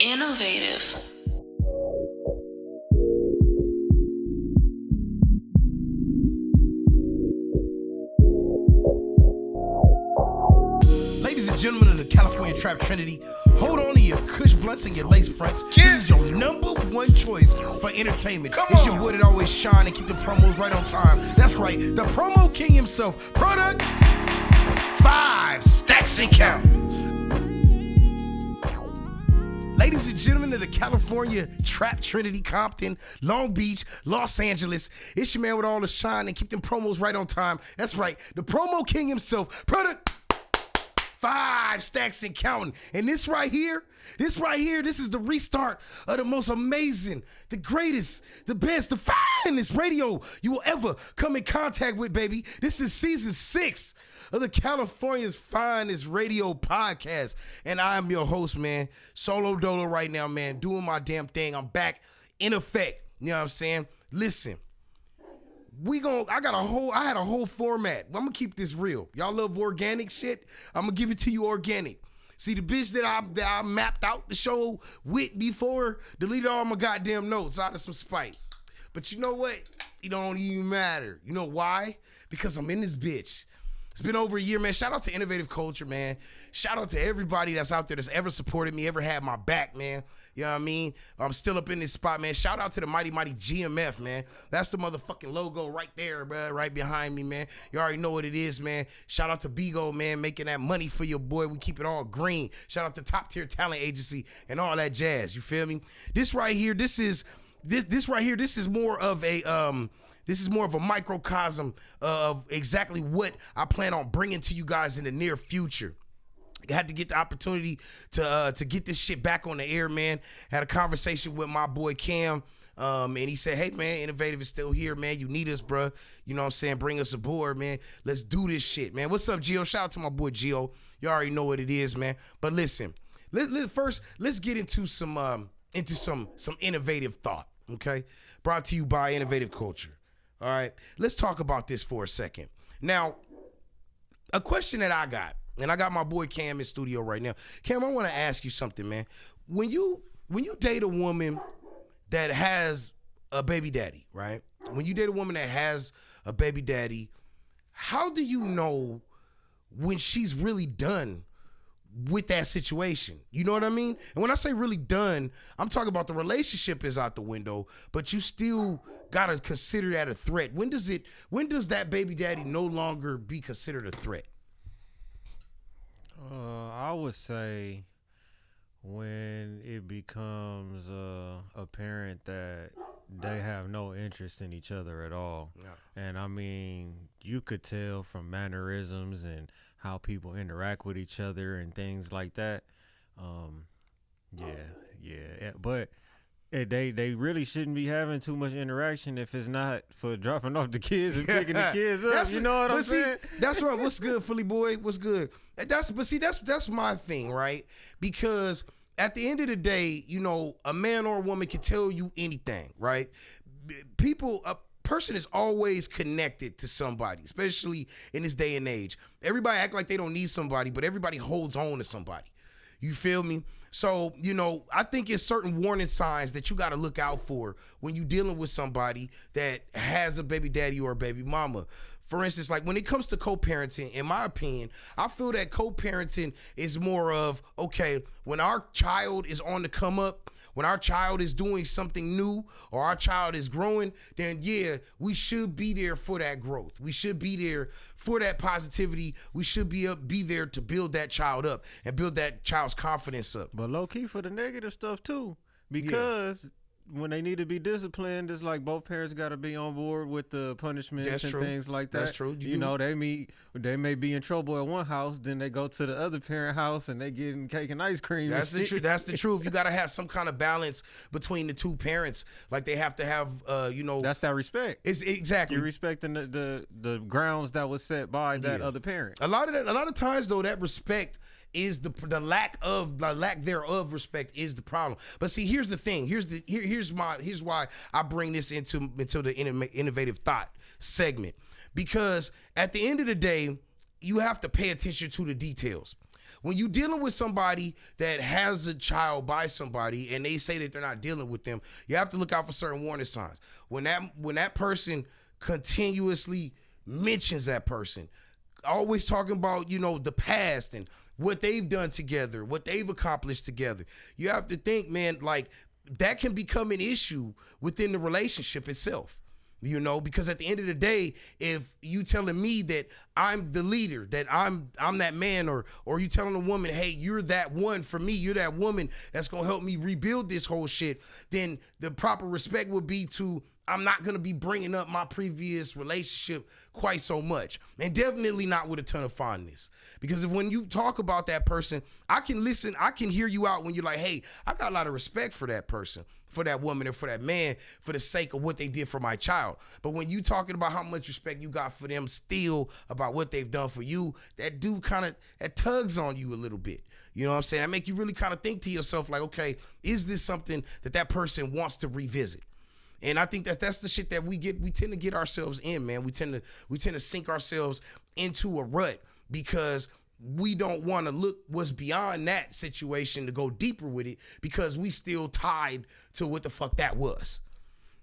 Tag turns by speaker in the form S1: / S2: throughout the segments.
S1: Innovative.
S2: Ladies and gentlemen of the California Trap Trinity, hold on to your Kush blunts and your lace fronts. This is your number one choice for entertainment. It's your boy that always shine and keep the promos right on time. That's right, the promo king himself. Product 5 stacks and count. Ladies and gentlemen of the California Trap Trinity, Compton, Long Beach, Los Angeles, it's your man with all the shine and keep them promos right on time. That's right, the promo king himself. Product 5 stacks and counting. And this right here, this is the restart of the most amazing, the greatest, the best, the finest radio you will ever come in contact with, baby. This is season 6 of the California's finest radio podcast. And I am your host, man, Solo Dolo right now, man, doing my damn thing. I'm back in effect. You know what I'm saying? Listen. I had a whole format. I'm gonna keep this real. Y'all love organic shit? I'm gonna give it to you organic. See, the bitch that I mapped out the show with before deleted all my goddamn notes out of some spite. But you know what? It don't even matter. You know why? Because I'm in this bitch. It's been over a year, man. Shout out to Innovative Culture, man. Shout out to everybody that's out there that's ever supported me, ever had my back, man. You know what I mean? I'm still up in this spot, man. Shout out to the mighty GMF, man. That's the motherfucking logo right there, bro, right behind me, man. You already know what it is, man. Shout out to Bigo, man, making that money for your boy. We keep it all green. Shout out to Top Tier Talent Agency and all that jazz. You feel me? This right here, this is more of a microcosm of exactly what I plan on bringing to you guys in the near future. I had to get the opportunity to get this shit back on the air, man. Had a conversation with my boy Cam, and he said, hey, man, Innovative is still here, man. You need us, bro. You know what I'm saying? Bring us aboard, man. Let's do this shit, man. What's up, Gio? Shout out to my boy Gio. You already know what it is, man. But listen, first, let's get into some innovative thought, okay? Brought to you by Innovative Culture. All right, let's talk about this for a second. Now, a question that I got, and I got my boy Cam in studio right now. Cam, I want to ask you something, man. When you date a woman that has a baby daddy, right? When you date a woman that has a baby daddy, how do you know when she's really done with that situation? You know what I mean? And when I say really done, I'm talking about the relationship is out the window, but you still gotta consider that a threat. When does that baby daddy no longer be considered a threat?
S3: I would say when it becomes apparent that they have no interest in each other at all. Yeah. And I mean, you could tell from mannerisms and how people interact with each other and things like that. But they really shouldn't be having too much interaction if it's not for dropping off the kids and picking the kids up. You know what I'm saying?
S2: That's right. What's good, Philly boy? What's good? That's my thing, right? Because at the end of the day, you know, a man or a woman can tell you anything, right? A person is always connected to somebody, especially in this day and age. Everybody act like they don't need somebody, but everybody holds on to somebody. You feel me? So, you know, I think it's certain warning signs that you got to look out for when you're dealing with somebody that has a baby daddy or a baby mama. For instance, like when it comes to co-parenting, in my opinion, I feel that co-parenting is more of, okay, when our child is on the come up, when our child is doing something new or our child is growing, then yeah, we should be there for that growth. We should be there for that positivity. We should be there to build that child up and build that child's confidence up.
S3: But low key for the negative stuff too, because when they need to be disciplined, it's like both parents got to be on board with the punishments things like that.
S2: That's true.
S3: You know, they may be in trouble at one house, then they go to the other parent house and they getting cake and ice cream.
S2: That's the truth. That's the truth. You got to have some kind of balance between the two parents. Like they have to have,
S3: That's that respect.
S2: It's exactly.
S3: You're respecting the grounds that was set by that other parent.
S2: A lot of times though, that respect is the lack thereof respect is the problem. But see, here's the thing. Here's why I bring this into the innovative thought segment. Because at the end of the day, you have to pay attention to the details. when you dealing with somebody that has a child by somebody and they say that they're not dealing with them, you have to look out for certain warning signs. When that person continuously mentions that person, always talking about, the past and what they've done together, what they've accomplished together, you have to think, man, like that can become an issue within the relationship itself. Because at the end of the day, if you telling me that I'm the leader, that I'm that man, or you telling a woman, hey, you're that one for me, you're that woman that's gonna help me rebuild this whole shit, then the proper respect would be to, I'm not gonna be bringing up my previous relationship quite so much, and definitely not with a ton of fondness. Because if when you talk about that person, I can listen, I can hear you out when you're like, hey, I got a lot of respect for that person, for that woman, and for that man, for the sake of what they did for my child. But when you talking about how much respect you got for them still about what they've done for you, that dude that tugs on you a little bit. You know what I'm saying? That make you really kind of think to yourself like, okay, is this something that person wants to revisit? And I think that's the shit that we tend to get ourselves in, man. We tend to sink ourselves into a rut because we don't want to look what's beyond that situation to go deeper with it, because we still tied to what the fuck that was.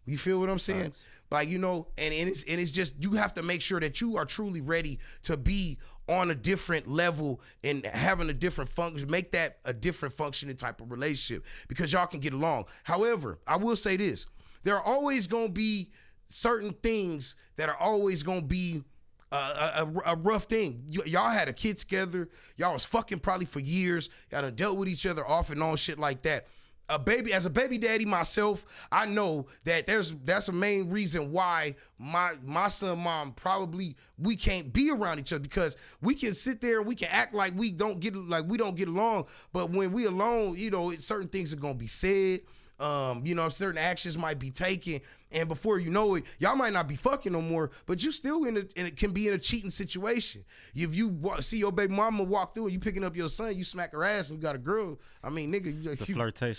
S2: You feel what I'm saying? Nice. Like, and it's just, you have to make sure that you are truly ready to be on a different level and having a different function, make that a different functioning type of relationship, because y'all can get along. However, I will say this. There are always going to be certain things that are always going to be a rough thing. Y'all had a kid together. Y'all was fucking probably for years. Y'all done dealt with each other off and on, shit like that. As a baby daddy myself, I know that that's a main reason why my son, mom, probably we can't be around each other, because we can sit there and we can act like we don't get along, but when we alone, certain things are gonna be said. Certain actions might be taken, and before you know it, y'all might not be fucking no more, but you still can be in a cheating situation. If you see your baby mama walk through and you picking up your son, you smack her ass and you got a girl, I mean, nigga,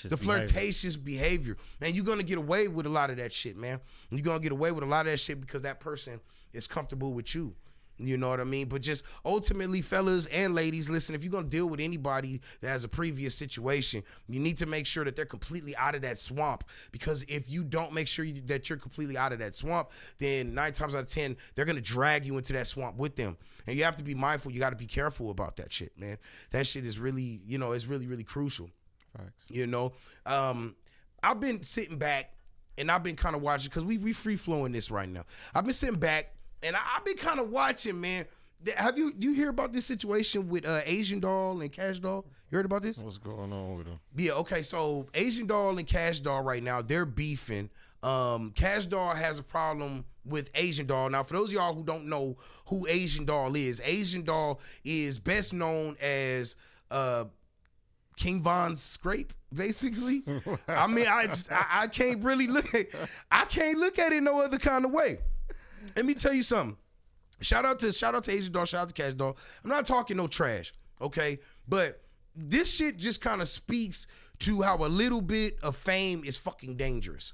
S2: the flirtatious behavior. Man, you're gonna get away with a lot of that shit, man. You're gonna get away with a lot of that shit because that person is comfortable with you. You know what I mean? But just ultimately, fellas and ladies, listen, if you're going to deal with anybody that has a previous situation, you need to make sure that they're completely out of that swamp. Because if you don't make sure that you're completely out of that swamp, then 9 times out of 10, they're going to drag you into that swamp with them. And you have to be mindful. You got to be careful about that shit, man. That shit is really, it's really, really crucial. Facts. I've been sitting back and I've been kind of watching, because we free flowing this right now. I've been sitting back and I've been kind of watching, man. Have you hear about this situation with Asian Doll and Cash Doll? You heard about this?
S3: What's going on with them?
S2: Yeah, okay. So Asian Doll and Cash Doll right now, they're beefing. Cash Doll has a problem with Asian Doll. Now, for those of y'all who don't know who Asian Doll is best known as King Von's scrape, basically. I mean, I can't really look at it no other kind of way. Let me tell you something. Shout out to Asian Doll, shout out to Cash Doll. I'm not talking no trash, okay? But this shit just kind of speaks to how a little bit of fame is fucking dangerous.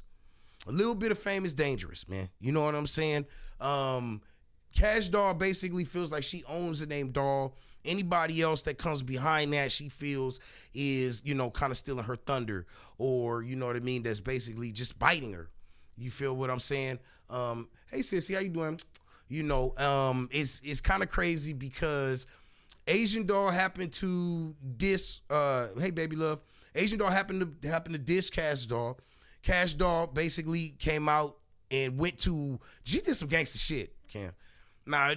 S2: A little bit of fame is dangerous, man. You know what I'm saying? Cash Doll basically feels like she owns the name Doll. Anybody else that comes behind that, she feels is, kind of stealing her thunder, or, you know what I mean, that's basically just biting her. You feel what I'm saying? Hey sissy, how you doing? It's kind of crazy because Asian Doll happened to diss. Hey baby love. Asian Doll happened to diss Cash Doll. Cash Doll basically came out and she did some gangster shit, Cam. Now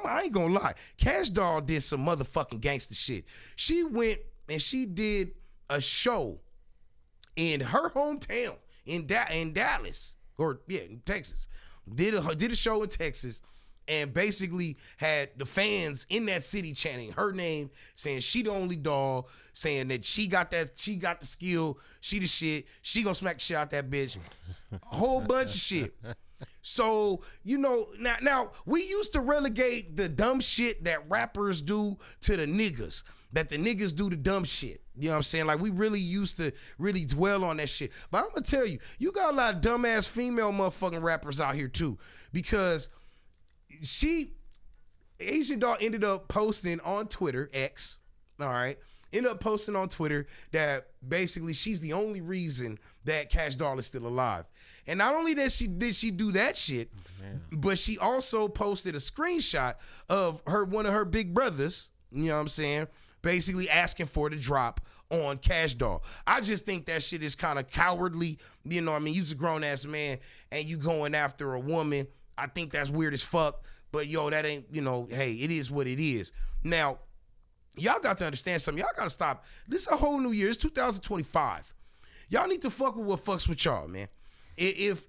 S2: I ain't gonna lie. Cash Doll did some motherfucking gangster shit. She went and she did a show in her hometown in Dallas, in Texas. Did a show in Texas and basically had the fans in that city chanting her name, saying she the only doll, saying that she got the skill, she the shit, she gonna smack the shit out that bitch. A whole bunch of shit. So, now we used to relegate the dumb shit that rappers do to the niggas, that the niggas do the dumb shit. You know what I'm saying? Like, we really used to really dwell on that shit. But I'm going to tell you, you got a lot of dumbass female motherfucking rappers out here too, because Asian Doll ended up posting on Twitter, X, all right, ended up posting on Twitter that basically she's the only reason that Cash Doll is still alive. And not only did she do that shit, but she also posted a screenshot of one of her big brothers, you know what I'm saying, basically asking for the drop on Cash Doll. I just think that shit is kind of cowardly. You know what I mean? You's a grown-ass man and you going after a woman. I think that's weird as fuck. But, yo, that ain't, you know, hey, it is what it is. Now, y'all got to understand something. Y'all got to stop. This is a whole new year. It's 2025. Y'all need to fuck with what fucks with y'all, man. If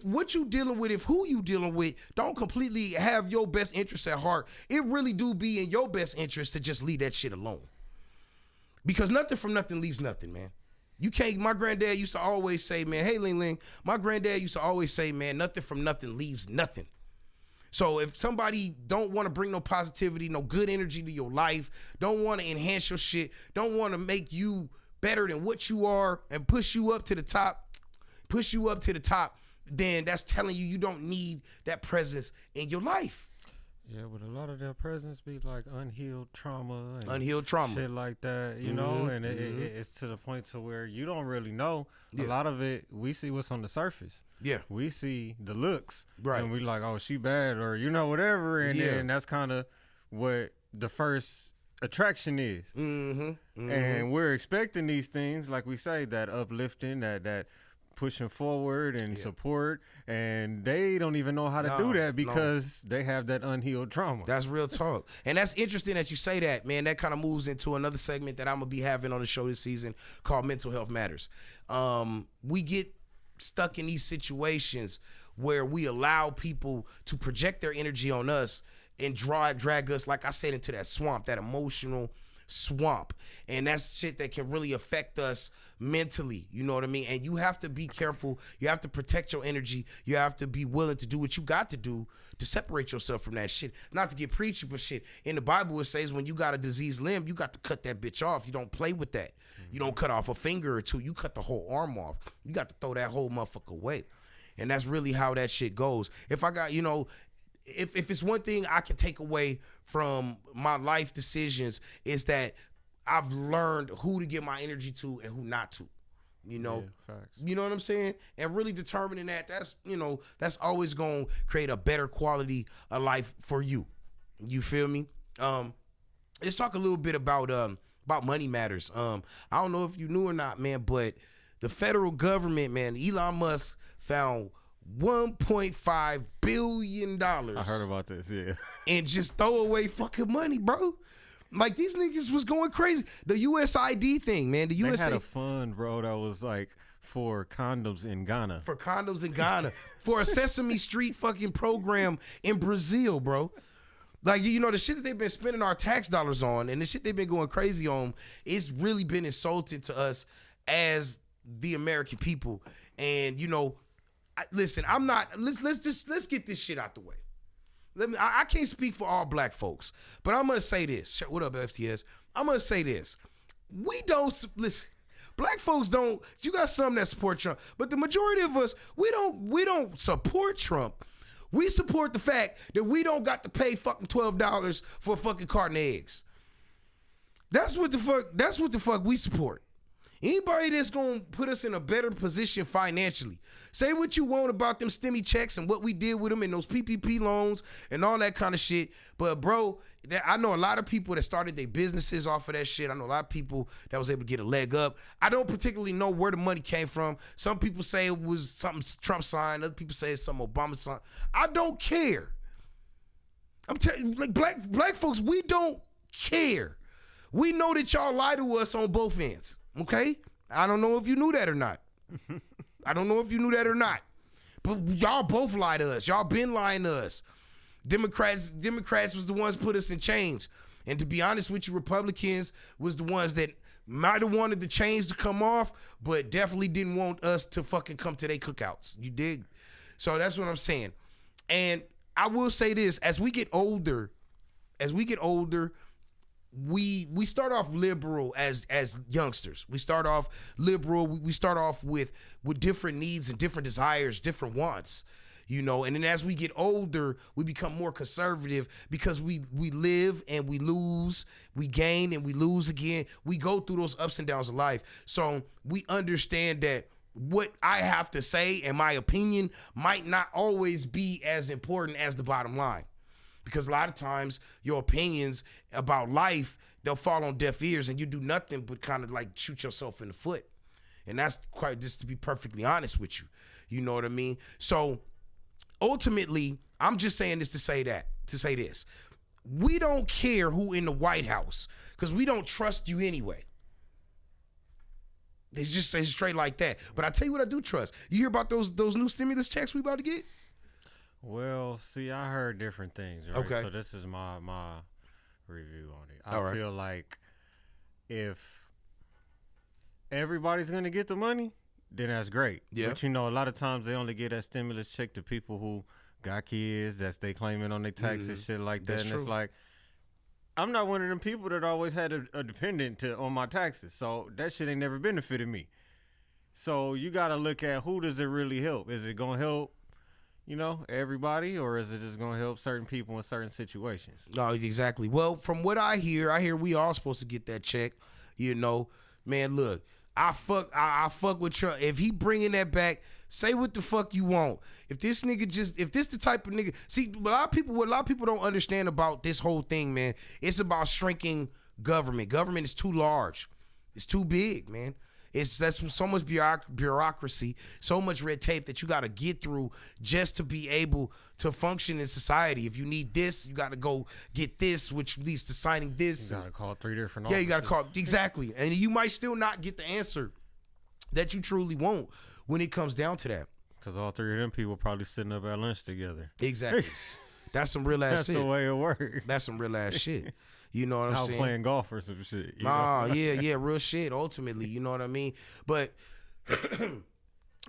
S2: what you dealing with, if who you dealing with don't completely have your best interests at heart, it really do be in your best interest to just leave that shit alone. Because nothing from nothing leaves nothing, man. You can't, my granddad used to always say, man, hey, Ling Ling, my granddad used to always say, man, nothing from nothing leaves nothing. So if somebody don't want to bring no positivity, no good energy to your life, don't want to enhance your shit, don't want to make you better than what you are and push you up to the top, then that's telling you don't need that presence in your life.
S3: Yeah, but a lot of their presence be like unhealed trauma and shit like that, you know, and it's to the point to where you don't really know. A lot of it, we see what's on the surface. Yeah. We see the looks. Right. And we like, oh, she bad or, you know, whatever. And then that's kind of what the first attraction is. And we're expecting these things, like we say, that uplifting, that pushing forward and support, and they don't even know how to do that because they have that unhealed trauma.
S2: That's real talk. And that's interesting that you say that, man. That kind of moves into another segment that I'm gonna be having on the show this season called Mental Health Matters. We get stuck in these situations where we allow people to project their energy on us and drag us, like I said, into that swamp, that emotional swamp. And that's shit that can really affect us mentally, you know what I mean? And you have to be careful. You have to protect your energy. You have to be willing to do what you got to do to separate yourself from that shit. Not to get preachy, but shit, in the Bible it says when you got a diseased limb, you got to cut that bitch off. You don't play with that. You don't cut off a finger or two. You cut the whole arm off. You got to throw that whole motherfucker away. And that's really how that shit goes. If I got, you know, if it's one thing I can take away from my life decisions is that I've learned who to give my energy to and who not to, you know, you know what I'm saying? And really determining that's, you know, that's always going to create a better quality of life for you. You feel me? Let's talk a little bit about money matters. I don't know if you knew or not, man, but the federal government, man, Elon Musk found $1.5 billion.
S3: I heard about this, yeah.
S2: And just throw away fucking money, bro. Like, these niggas was going crazy. The USID thing, man. They had
S3: a fund, bro, that was like for condoms in Ghana.
S2: For a Sesame Street fucking program in Brazil, bro. Like, you know, the shit that they've been spending our tax dollars on and the shit they've been going crazy on, it's really been insulting to us as the American people. And, you know, listen, I'm not. Let's get this shit out the way. I can't speak for all black folks, but I'm gonna say this. What up, FTS? I'm gonna say this. We don't listen. Black folks don't. You got some that support Trump, but the majority of us, we don't support Trump. We support the fact that we don't got to pay fucking $12 for a fucking carton of eggs. That's what the fuck we support. Anybody that's going to put us in a better position financially. Say what you want about them stimmy checks and what we did with them and those PPP loans and all that kind of shit. But, bro, I know a lot of people that started their businesses off of that shit. I know a lot of people that was able to get a leg up. I don't particularly know where the money came from. Some people say it was something Trump signed. Other people say it's something Obama signed. I don't care. I'm telling you, like, black folks, we don't care. We know that y'all lie to us on both ends. Okay? I don't know if you knew that or not. But y'all both lie to us. Y'all been lying to us. Democrats was the ones put us in chains. And to be honest with you, Republicans was the ones that might have wanted the chains to come off, but definitely didn't want us to fucking come to their cookouts. You dig? So that's what I'm saying. And I will say this, as we get older, we start off liberal as youngsters. We start off liberal. We start off with different needs and different desires, different wants. you know. And then as we get older, we become more conservative because we live and we lose, we gain and we lose again. We go through those ups and downs of life. So we understand that what I have to say and my opinion might not always be as important as the bottom line. Because a lot of times your opinions about life, they'll fall on deaf ears and you do nothing but kind of like shoot yourself in the foot. And that's quite, just to be perfectly honest with you. You know what I mean? So ultimately, I'm just saying this to say this. We don't care who in the White House because we don't trust you anyway. It's just straight like that. But I tell you what I do trust. You hear about those new stimulus checks we about to get?
S3: Well, see, I heard different things, right?
S2: Okay.
S3: So this is my review on it.
S2: All
S3: I
S2: right.
S3: feel like if everybody's going to get the money, then that's great.
S2: Yeah.
S3: But, you know, a lot of times they only get that stimulus check to people who got kids, that's they claiming on their taxes, shit like that.
S2: That's
S3: and
S2: true.
S3: It's like, I'm not one of them people that always had a dependent on my taxes. So that shit ain't never benefited me. So you got to look at who does it really help. Is it going to help, you know, everybody, or is it just going to help certain people in certain situations?
S2: No, exactly. Well, from what I hear we all supposed to get that check. You know, man, look, I fuck with Trump. If he bringing that back, say what the fuck you want. If this the type of nigga, see, what a lot of people don't understand about this whole thing, man, it's about shrinking government. Government is too large. It's too big, man. That's so much bureaucracy, so much red tape that you got to get through just to be able to function in society. If you need this, you got to go get this, which leads to signing this.
S3: You got to call 3 different
S2: Yeah,
S3: offices.
S2: you got to call. Exactly. And you might still not get the answer that you truly want when it comes down to that.
S3: Because all 3 of them people probably sitting up at lunch together.
S2: Exactly. That's some real ass
S3: That's
S2: shit.
S3: the way it works.
S2: That's some real ass shit. You know what I'm
S3: I was
S2: saying?
S3: playing golf or some shit.
S2: Nah, yeah, real shit, ultimately, you know what I mean? But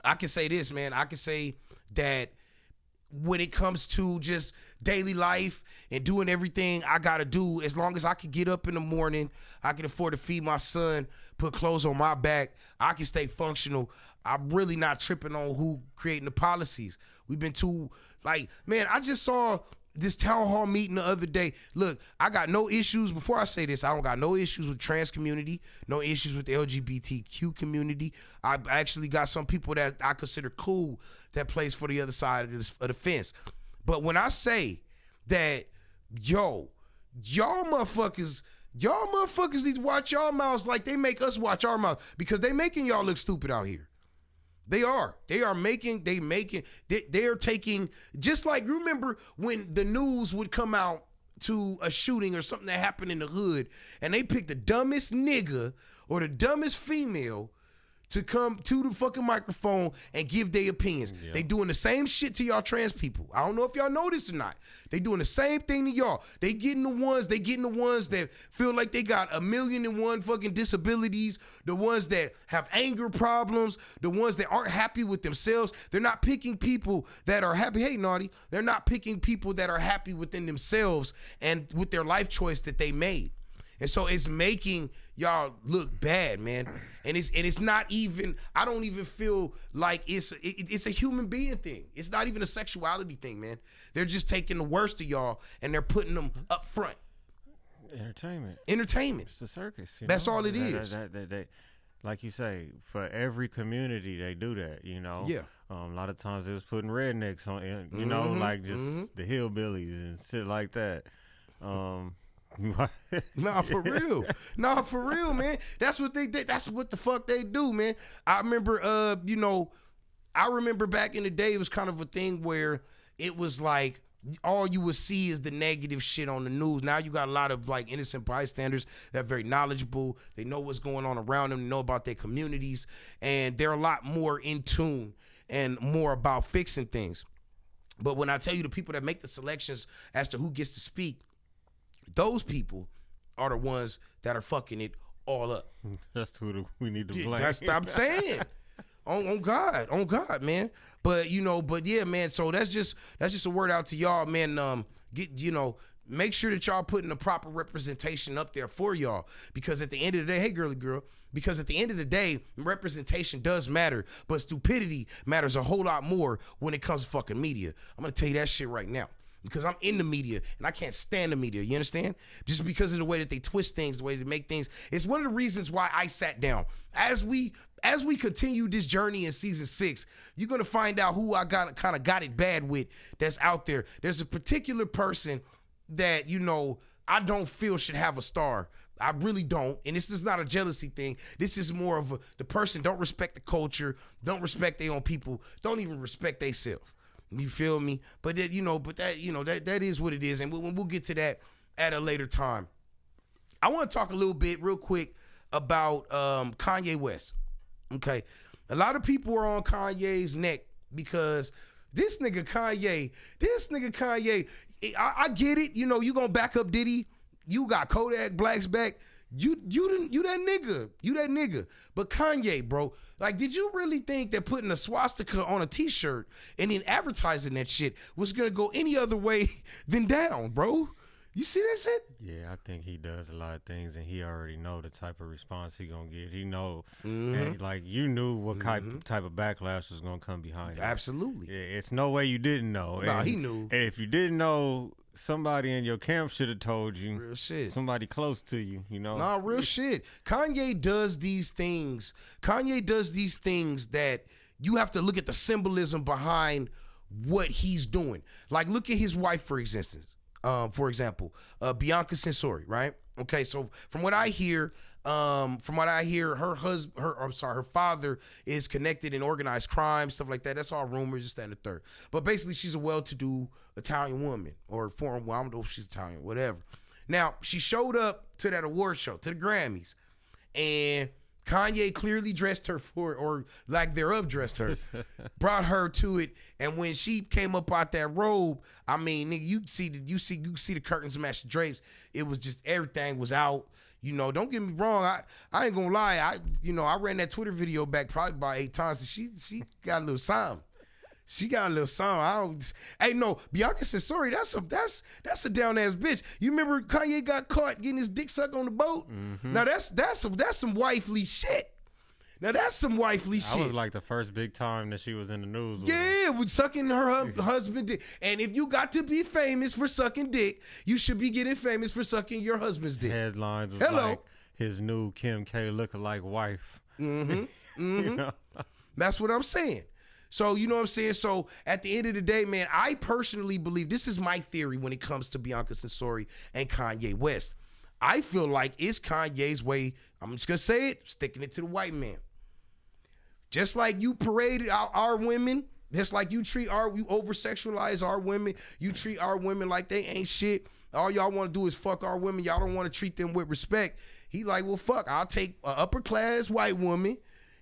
S2: I can say this, man. I can say that when it comes to just daily life and doing everything I got to do, as long as I can get up in the morning, I can afford to feed my son, put clothes on my back, I can stay functional. I'm really not tripping on who creating the policies. We've been too, like, man, I just saw this town hall meeting the other day. Look, I got no issues. Before I say this, I don't got no issues with trans community, no issues with the LGBTQ community. I actually got some people that I consider cool that plays for the other side of the fence. But when I say that, y'all motherfuckers need to watch y'all mouths like they make us watch our mouths, because they making y'all look stupid out here. They are taking, just like, remember when the news would come out to a shooting or something that happened in the hood and they picked the dumbest nigga or the dumbest female to come to the fucking microphone and give their opinions. Yeah. They doing the same shit to y'all trans people. I don't know if y'all know this or not. They doing the same thing to y'all. They getting the ones that feel like they got 1,000,001 fucking disabilities, the ones that have anger problems, the ones that aren't happy with themselves. They're not picking people that are happy. Hey, Naughty. They're not picking people that are happy within themselves and with their life choice that they made. And so it's making y'all look bad, man. And it's not even, I don't even feel like it's a human being thing. It's not even a sexuality thing, man. They're just taking the worst of y'all and they're putting them up front.
S3: Entertainment.
S2: It's
S3: a circus.
S2: That's all it is.
S3: They, like you say, for every community they do that, you know.
S2: Yeah.
S3: A lot of times it was putting rednecks on, you know, like just the hillbillies and shit like that.
S2: Nah, for real, man. That's what they did. That's what the fuck they do, man. I remember, I remember back in the day, it was kind of a thing where it was like all you would see is the negative shit on the news. Now you got a lot of like innocent bystanders that are very knowledgeable. They know what's going on around them. They know about their communities, and they're a lot more in tune and more about fixing things. But when I tell you the people that make the selections as to who gets to speak, those people are the ones that are fucking it all up.
S3: That's who we need to blame.
S2: That's what I'm saying. on God, man. But yeah, man. So that's just a word out to y'all, man. make sure that y'all putting the proper representation up there for y'all. Because at the end of the day, hey, girly girl, because at the end of the day, representation does matter, but stupidity matters a whole lot more when it comes to fucking media. I'm going to tell you that shit right now. Because I'm in the media and I can't stand the media. You understand? Just because of the way that they twist things, the way they make things. It's one of the reasons why I sat down. As we continue this journey in season 6, you're gonna find out who I kind of got it bad with that's out there. There's a particular person that, you know, I don't feel should have a star. I really don't. And this is not a jealousy thing. This is more of the person don't respect the culture, don't respect their own people, don't even respect themselves. You feel me? But that, that is what it is, and we'll get to that at a later time. I want to talk a little bit, real quick, about Kanye West. Okay, a lot of people are on Kanye's neck because this nigga Kanye, I get it. You know, you gonna back up Diddy. You got Kodak Black's back. You that nigga. But Kanye, bro, like, did you really think that putting a swastika on a t-shirt and then advertising that shit was gonna go any other way than down, bro? You see that shit?
S3: Yeah, I think he does a lot of things, and he already know the type of response he gonna get. He know, and like, you knew what type of backlash was gonna come behind it.
S2: Absolutely.
S3: Yeah, it's no way you didn't know.
S2: Nah, he knew.
S3: And if you didn't know, somebody in your camp should have told you.
S2: Real shit.
S3: Somebody close to you, you know?
S2: Nah, real shit. Kanye does these things. That you have to look at the symbolism behind what he's doing. Like, look at his wife, for example, Bianca Censori, right? Okay, so from what I hear, her father is connected in organized crime, stuff like that. That's all rumors, just that and the third. But basically, she's a well-to-do Italian woman, or foreign. Well, I don't know if she's Italian, whatever. Now, she showed up to that award show, to the Grammys, and Kanye clearly dressed her for, or lack thereof dressed her, brought her to it, and when she came up out that robe, I mean, nigga, you see the curtains match the drapes. It was just, everything was out. You know, don't get me wrong. I ain't gonna lie. I ran that Twitter video back probably about 8 times. And she got a little something. She got a little song. Bianca Censori, that's a down ass bitch. You remember Kanye got caught getting his dick sucked on the boat? Mm-hmm. Now that's some wifely shit. I was
S3: like the first big time that she was in the news.
S2: Yeah, with sucking her husband dick. And if you got to be famous for sucking dick, you should be getting famous for sucking your husband's dick.
S3: Headlines was like his new Kim K lookalike wife.
S2: Mm-hmm. Mm-hmm.
S3: You know?
S2: That's what I'm saying. So, you know what I'm saying? So, at the end of the day, man, I personally believe, this is my theory when it comes to Bianca Censori and Kanye West. I feel like it's Kanye's way, I'm just going to say it, sticking it to the white man. Just like you paraded our women, just like you over-sexualize our women, you treat our women like they ain't shit. All y'all want to do is fuck our women. Y'all don't want to treat them with respect. He like, well, fuck, I'll take an upper-class white woman,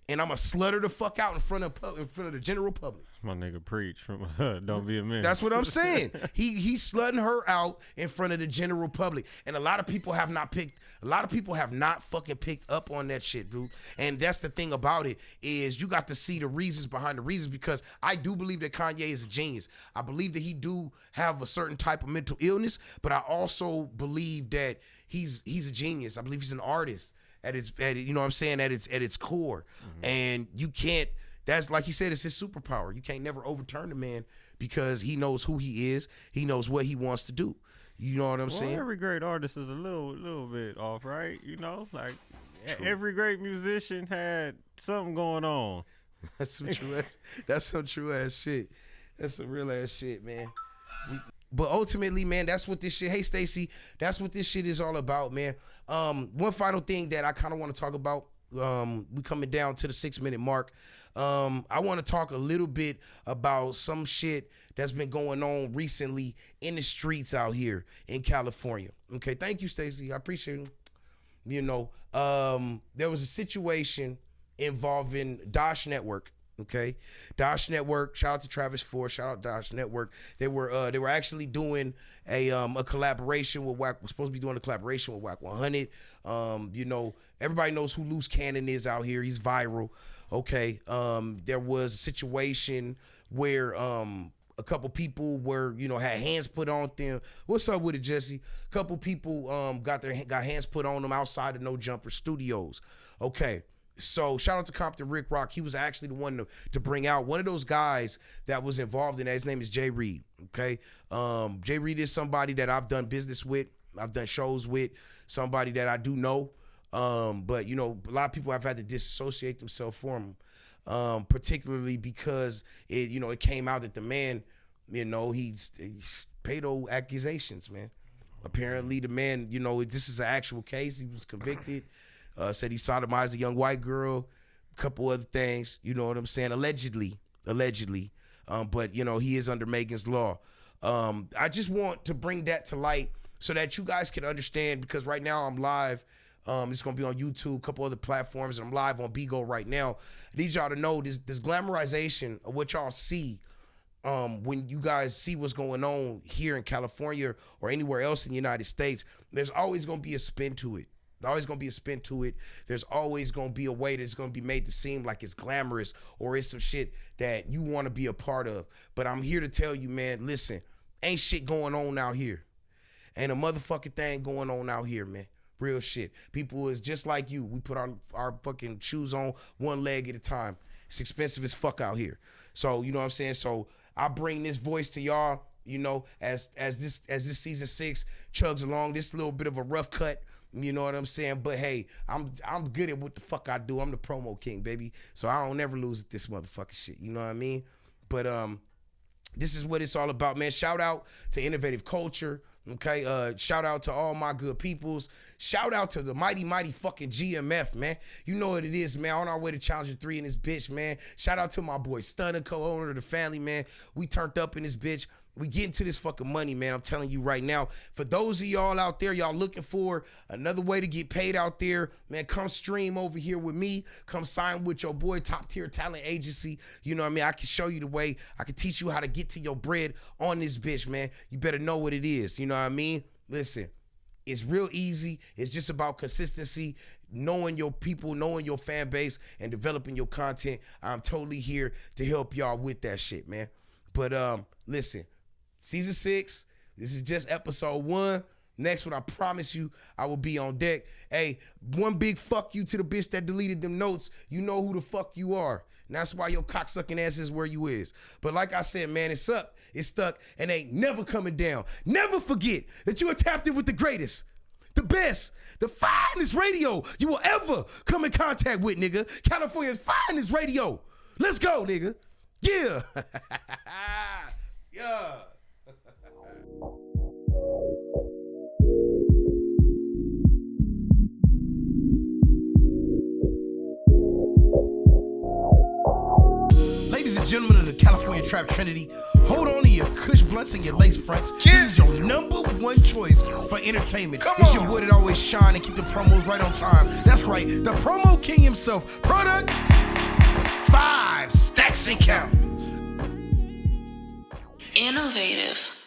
S2: and I'm going to slut her the fuck out in front of the general public.
S3: My nigga preach from Don't Be a Menace.
S2: That's what I'm saying. He's slutting her out in front of the general public. And a lot of people have not fucking picked up on that shit, dude. And that's the thing about it, is you got to see the reasons behind the reasons, because I do believe that Kanye is a genius. I believe that he do have a certain type of mental illness, but I also believe that he's a genius. I believe he's an artist at its core. Mm-hmm. And you can't, that's like he said, it's his superpower. You can't never overturn the man, because he knows who he is. He knows what he wants to do. You know what I'm saying?
S3: Every great artist is a little bit off, right? You know, like every great musician had something going on.
S2: That's some true ass. That's some true ass shit. That's some real ass shit, man. But ultimately, man, that's what this shit. Hey, Stacey, that's what this shit is all about, man. One final thing that I kind of want to talk about. We coming down to the 6-minute mark. I want to talk a little bit about some shit that's been going on recently in the streets out here in California. Okay, thank you, Stacey. I appreciate it. You know, there was a situation involving Dosh Network. Okay, Dosh Network. Shout out to Travis Ford. Shout out Dosh Network. They were actually doing a collaboration with Wack. We're supposed to be doing a collaboration with Wack 100. You know, everybody knows who Loose Cannon is out here. He's viral. Okay. There was a situation where A couple people were, had hands put on them. What's up with it, Jesse? A couple people got hands put on them outside of No Jumper Studios. Okay. So shout out to Compton Rick Rock. He was actually the one to bring out one of those guys that was involved in that. His name is Jay Reed. Okay. Jay Reed is somebody that I've done business with. I've done shows with, somebody that I do know. But a lot of people have had to disassociate themselves from him. Particularly because it came out that the man, he's pedo accusations, man. Apparently the man, this is an actual case. He was convicted. Said he sodomized a young white girl, a couple other things, you know what I'm saying? Allegedly. But he is under Megan's law. I just want to bring that to light so that you guys can understand, because right now I'm live. It's going to be on YouTube, a couple other platforms, and I'm live on Bigo right now. I need y'all to know this glamorization of what y'all see when you guys see what's going on here in California or anywhere else in the United States. There's always going to be a spin to it. There's always going to be a spin to it. There's always going to be a way that's going to be made to seem like it's glamorous or it's some shit that you want to be a part of. But I'm here to tell you, man, listen, ain't shit going on out here. Ain't a motherfucking thing going on out here, man. Real shit. People is just like you. We put our fucking shoes on one leg at a time. It's expensive as fuck out here. So, you know what I'm saying? So I bring this voice to y'all, as this season 6 chugs along. This little bit of a rough cut. You know what I'm saying? But hey, I'm good at what the fuck I do. I'm the promo king, baby. So I don't ever lose at this motherfucking shit. You know what I mean? But this is what it's all about, man. Shout out to Innovative Culture. Okay, shout out to all my good peoples. Shout out to the mighty fucking GMF, man. You know what it is, man. On our way to Challenger 3 in this bitch, man. Shout out to my boy Stunner, co-owner of the family, man. We turned up in this bitch. We get into this fucking money, man. I'm telling you right now. For those of y'all out there, y'all looking for another way to get paid out there, man, come stream over here with me. Come sign with your boy, Top Tier Talent Agency. You know what I mean? I can show you the way. I can teach you how to get to your bread on this bitch, man. You better know what it is. You know what I mean? Listen, it's real easy. It's just about consistency, knowing your people, knowing your fan base, and developing your content. I'm totally here to help y'all with that shit, man. But listen. Season 6, this is just episode 1. Next one, I promise you, I will be on deck. Hey, one big fuck you to the bitch that deleted them notes. You know who the fuck you are. And that's why your cocksucking ass is where you is. But like I said, man, it's up, it's stuck, and ain't never coming down. Never forget that you are tapped in with the greatest, the best, the finest radio you will ever come in contact with, nigga. California's finest radio. Let's go, nigga. Yeah. Yeah. Ladies and gentlemen of the California Trap Trinity, hold on to your Kush blunts and your lace fronts. This is your #1 choice for entertainment. It's your boy that always shine and keep the promos right on time. That's right, the promo king himself. Product 5 stacks and count.
S1: Innovative.